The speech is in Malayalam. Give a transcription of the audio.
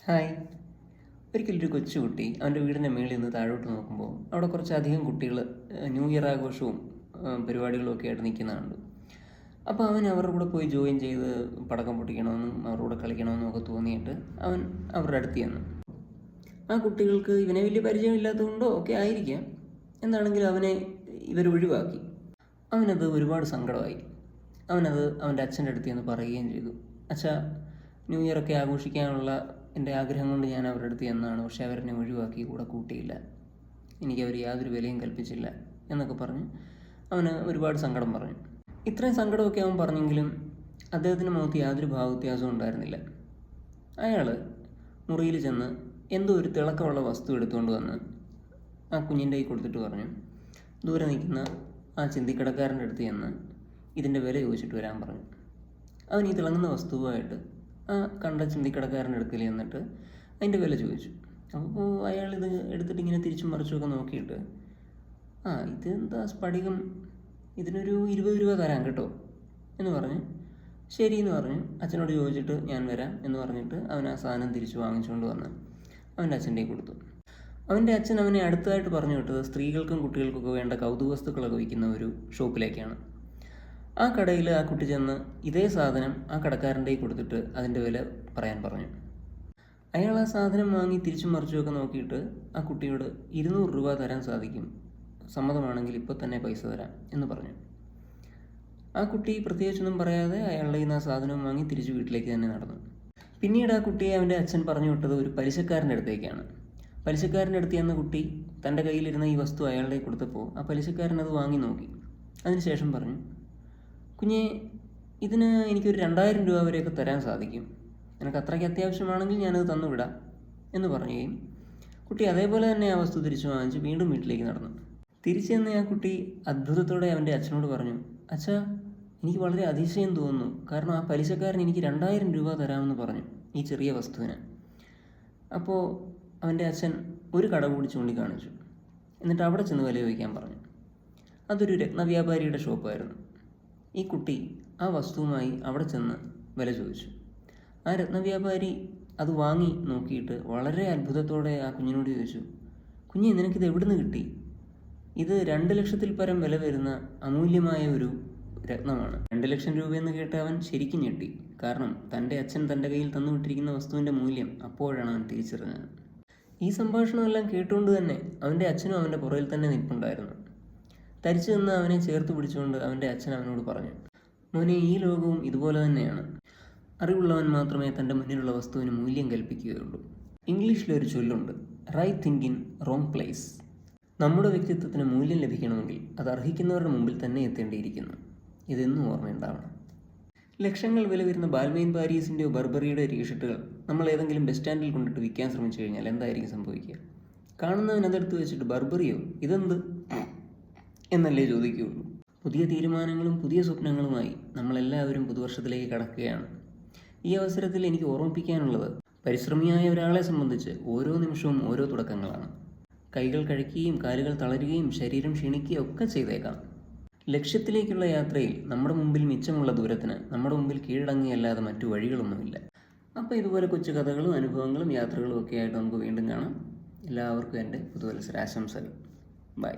ഹായ്. ഒരിക്കലൊരു കൊച്ചുകുട്ടി അവൻ്റെ വീടിൻ്റെ മുകളിൽ നിന്ന് താഴോട്ട് നോക്കുമ്പോൾ അവിടെ കുറച്ചധികം കുട്ടികൾ ന്യൂ ഇയർ ആഘോഷവും പരിപാടികളും ഒക്കെ ആയിട്ട് നിൽക്കുന്നതുണ്ട്. അപ്പോൾ അവൻ അവരുടെ കൂടെ പോയി ജോയിൻ ചെയ്ത് പടക്കം പൊട്ടിക്കണമെന്നും അവരുടെ കൂടെ കളിക്കണമെന്നും ഒക്കെ തോന്നിയിട്ട് അവൻ അവരുടെ അടുത്ത് ചെന്നു. ആ കുട്ടികൾക്ക് ഇവനെ വലിയ പരിചയമില്ലാത്തതുകൊണ്ടോ ഒക്കെ ആയിരിക്കാം, എന്താണെങ്കിലും അവനെ ഇവർ ഒഴിവാക്കി. അവനത് ഒരുപാട് സങ്കടമായി. അവനത് അവൻ്റെ അച്ഛൻ്റെ അടുത്ത് ചെന്ന് പറയുകയും ചെയ്തു. അച്ഛാ, ന്യൂ ഇയർ ഒക്കെ ആഘോഷിക്കാനുള്ള എൻ്റെ ആഗ്രഹം കൊണ്ട് ഞാൻ അവരുടെ അടുത്ത് ചെന്നാണ്, പക്ഷേ അവരെന്നെ ഒഴിവാക്കി, കൂടെ കൂട്ടിയില്ല, എനിക്കവർ യാതൊരു വിലയും കൽപ്പിച്ചില്ല എന്നൊക്കെ പറഞ്ഞ് അവന് ഒരുപാട് സങ്കടം പറഞ്ഞു. ഇത്രയും സങ്കടമൊക്കെ അവൻ പറഞ്ഞെങ്കിലും അദ്ദേഹത്തിൻ്റെ മുഖത്ത് യാതൊരു ഭാവവ്യത്യാസവും ഉണ്ടായിരുന്നില്ല. അയാൾ മുറിയിൽ ചെന്ന് എന്തോ ഒരു തിളക്കമുള്ള വസ്തു എടുത്തുകൊണ്ട് വന്ന് ആ കുഞ്ഞിൻ്റെ കൈ കൊടുത്തിട്ട് പറഞ്ഞു, ദൂരെ നിൽക്കുന്ന ആ ചിന്തിക്കടക്കാരൻ്റെ അടുത്ത് ചെന്ന് ഇതിൻ്റെ വില ചോദിച്ചിട്ട് വരാൻ പറഞ്ഞു. അവൻ ഈ തിളങ്ങുന്ന വസ്തുവായിട്ട് ആ കണ്ട ചിന്തിക്കടക്കാരൻ്റെ അടുക്കൽ ചെന്നിട്ട് അതിൻ്റെ വില ചോദിച്ചു. അപ്പോൾ അയാളിത് എടുത്തിട്ട് ഇങ്ങനെ തിരിച്ചും മറിച്ചുമൊക്കെ നോക്കിയിട്ട്, ഇതെന്താ സ്ഫടികം, ഇതിനൊരു 20 രൂപ തരാം കേട്ടോ എന്ന് പറഞ്ഞ് ശരി എന്ന് പറഞ്ഞ് അച്ഛനോട് ചോദിച്ചിട്ട് ഞാൻ വരാം എന്ന് പറഞ്ഞിട്ട് അവൻ ആ സാധനം തിരിച്ച് വാങ്ങിച്ചുകൊണ്ട് വന്ന് അവൻ്റെ അച്ഛൻ്റെ കൊടുത്തു. അവൻ്റെ അച്ഛൻ അവനെ അടുത്തതായിട്ട് പറഞ്ഞു വിട്ടത് സ്ത്രീകൾക്കും കുട്ടികൾക്കൊക്കെ വേണ്ട കൗതുക വസ്തുക്കളൊക്കെ വിൽക്കുന്ന ഒരു ഷോപ്പിലേക്കാണ്. ആ കടയിൽ ആ കുട്ടി ചെന്ന് ഇതേ സാധനം ആ കടക്കാരൻ്റെ കൊടുത്തിട്ട് അതിൻ്റെ വില പറയാൻ പറഞ്ഞു. അയാൾ ആ സാധനം വാങ്ങി തിരിച്ചും മറിച്ചുമൊക്കെ നോക്കിയിട്ട് ആ കുട്ടിയോട് 200 രൂപ തരാൻ സാധിക്കും, സമ്മതമാണെങ്കിൽ ഇപ്പോൾ തന്നെ പൈസ തരാം എന്ന് പറഞ്ഞു. ആ കുട്ടി പ്രത്യേകിച്ചൊന്നും പറയാതെ അയാളുടെ കയ്യിൽ നിന്ന് ആ സാധനം വാങ്ങി തിരിച്ച് വീട്ടിലേക്ക് തന്നെ നടന്നു. പിന്നീട് ആ കുട്ടിയെ അവൻ്റെ അച്ഛൻ പറഞ്ഞു വിട്ടത് ഒരു പലിശക്കാരൻ്റെ അടുത്തേക്കാണ്. പലിശക്കാരൻ്റെ അടുത്ത് ചെന്ന കുട്ടി തൻ്റെ കയ്യിലിരുന്ന ഈ വസ്തു അയാളുടെ കൊടുത്തപ്പോൾ ആ പലിശക്കാരൻ അത് വാങ്ങി നോക്കി. അതിനുശേഷം പറഞ്ഞു, കുഞ്ഞെ, ഇതിന് എനിക്കൊരു 2000 രൂപ വരെയൊക്കെ തരാൻ സാധിക്കും, നിനക്ക് അത്രയ്ക്ക് അത്യാവശ്യമാണെങ്കിൽ ഞാനത് തന്നുവിടാം എന്ന് പറയുകയും കുട്ടി അതേപോലെ തന്നെ ആ വസ്തു തിരിച്ചു വാങ്ങിച്ച് വീണ്ടും വീട്ടിലേക്ക് നടന്നു. തിരിച്ചു ചെന്ന് ആ കുട്ടി അത്ഭുതത്തോടെ അവൻ്റെ അച്ഛനോട് പറഞ്ഞു, അച്ഛാ, എനിക്ക് വളരെ അതിശയം തോന്നുന്നു, കാരണം ആ പലിശക്കാരൻ എനിക്ക് 2000 രൂപ തരാമെന്ന് പറഞ്ഞു ഈ ചെറിയ വസ്തുവിന്. അപ്പോൾ അവൻ്റെ അച്ഛൻ ഒരു കട കൂടി ചൂണ്ടിക്കാണിച്ചു. എന്നിട്ട് അവിടെ ചെന്ന് വില ചോദിക്കാൻ പറഞ്ഞു. അതൊരു രത്നവ്യാപാരിയുടെ ഷോപ്പായിരുന്നു. ഈ കുട്ടി ആ വസ്തുവുമായി അവിടെ ചെന്ന് വില ചോദിച്ചു. ആ രത്നവ്യാപാരി അത് വാങ്ങി നോക്കിയിട്ട് വളരെ അത്ഭുതത്തോടെ ആ കുഞ്ഞിനോട് ചോദിച്ചു, കുഞ്ഞെ, നിനക്കിത് എവിടുന്ന് കിട്ടി? ഇത് 2 ലക്ഷത്തിൽ പരം വില വരുന്ന അമൂല്യമായ ഒരു രത്നമാണ്. 2 ലക്ഷം രൂപയെന്ന് കേട്ട് അവൻ ശരിക്കും ഞെട്ടി. കാരണം തൻ്റെ അച്ഛൻ തൻ്റെ കയ്യിൽ തന്നുവിട്ടിരിക്കുന്ന വസ്തുവിൻ്റെ മൂല്യം അപ്പോഴാണ് അവൻ തിരിച്ചറിഞ്ഞത്. ഈ സംഭാഷണമെല്ലാം കേട്ടുകൊണ്ട് തന്നെ അവൻ്റെ അച്ഛനും അവൻ്റെ പുറകിൽ തന്നെ നിൽപ്പുണ്ടായിരുന്നു. തരിച്ചു നിന്ന് അവനെ ചേർത്ത് പിടിച്ചുകൊണ്ട് അവൻ്റെ അച്ഛൻ അവനോട് പറഞ്ഞു, മോനെ, ഈ ലോകവും ഇതുപോലെ തന്നെയാണ്. അറിവുള്ളവൻ മാത്രമേ തൻ്റെ മുന്നിലുള്ള വസ്തുവിന് മൂല്യം കൽപ്പിക്കുകയുള്ളൂ. ഇംഗ്ലീഷിലൊരു ചൊല്ലുണ്ട്, right think in wrong place. നമ്മുടെ വ്യക്തിത്വത്തിന് മൂല്യം ലഭിക്കണമെങ്കിൽ അത് അർഹിക്കുന്നവരുടെ മുമ്പിൽ തന്നെ എത്തേണ്ടിയിരിക്കുന്നു. ഇതെന്നും ഓർമ്മയുണ്ടാവണം. ലക്ഷങ്ങൾ വില വരുന്ന ബാൽമെയിൻ പാരീസിൻ്റെയോ ബർബറിയുടെ ടീഷർട്ടുകൾ നമ്മൾ ഏതെങ്കിലും ബസ് സ്റ്റാൻഡിൽ കൊണ്ടിട്ട് വിൽക്കാൻ ശ്രമിച്ചു കഴിഞ്ഞാൽ എന്തായിരിക്കും സംഭവിക്കുക? കാണുന്നവൻ അതെടുത്ത് വെച്ചിട്ട് ബർബറിയോ, ഇതെന്ത് എന്നല്ലേ ചോദിക്കുകയുള്ളൂ. പുതിയ തീരുമാനങ്ങളും പുതിയ സ്വപ്നങ്ങളുമായി നമ്മളെല്ലാവരും പുതുവർഷത്തിലേക്ക് കടക്കുകയാണ്. ഈ അവസരത്തിൽ എനിക്ക് ഓർമ്മിപ്പിക്കാനുള്ളത്, പരിശ്രമിയായ ഒരാളെ സംബന്ധിച്ച് ഓരോ നിമിഷവും ഓരോ തുടക്കങ്ങളാണ്. കൈകൾ കഴിക്കുകയും കാലുകൾ തളരുകയും ശരീരം ക്ഷീണിക്കുകയും ഒക്കെ ചെയ്തേക്കാം. ലക്ഷ്യത്തിലേക്കുള്ള യാത്രയിൽ നമ്മുടെ മുമ്പിൽ മിച്ചമുള്ള ദൂരത്തിന് നമ്മുടെ മുമ്പിൽ കീഴടങ്ങുകയല്ലാതെ മറ്റു വഴികളൊന്നുമില്ല. അപ്പോൾ ഇതുപോലെ കൊച്ചു കഥകളും അനുഭവങ്ങളും യാത്രകളും ഒക്കെ ആയിട്ട് നമുക്ക് വീണ്ടും കാണാം. എല്ലാവർക്കും എൻ്റെ പുതുവത്സരാശംസകൾ. ബൈ.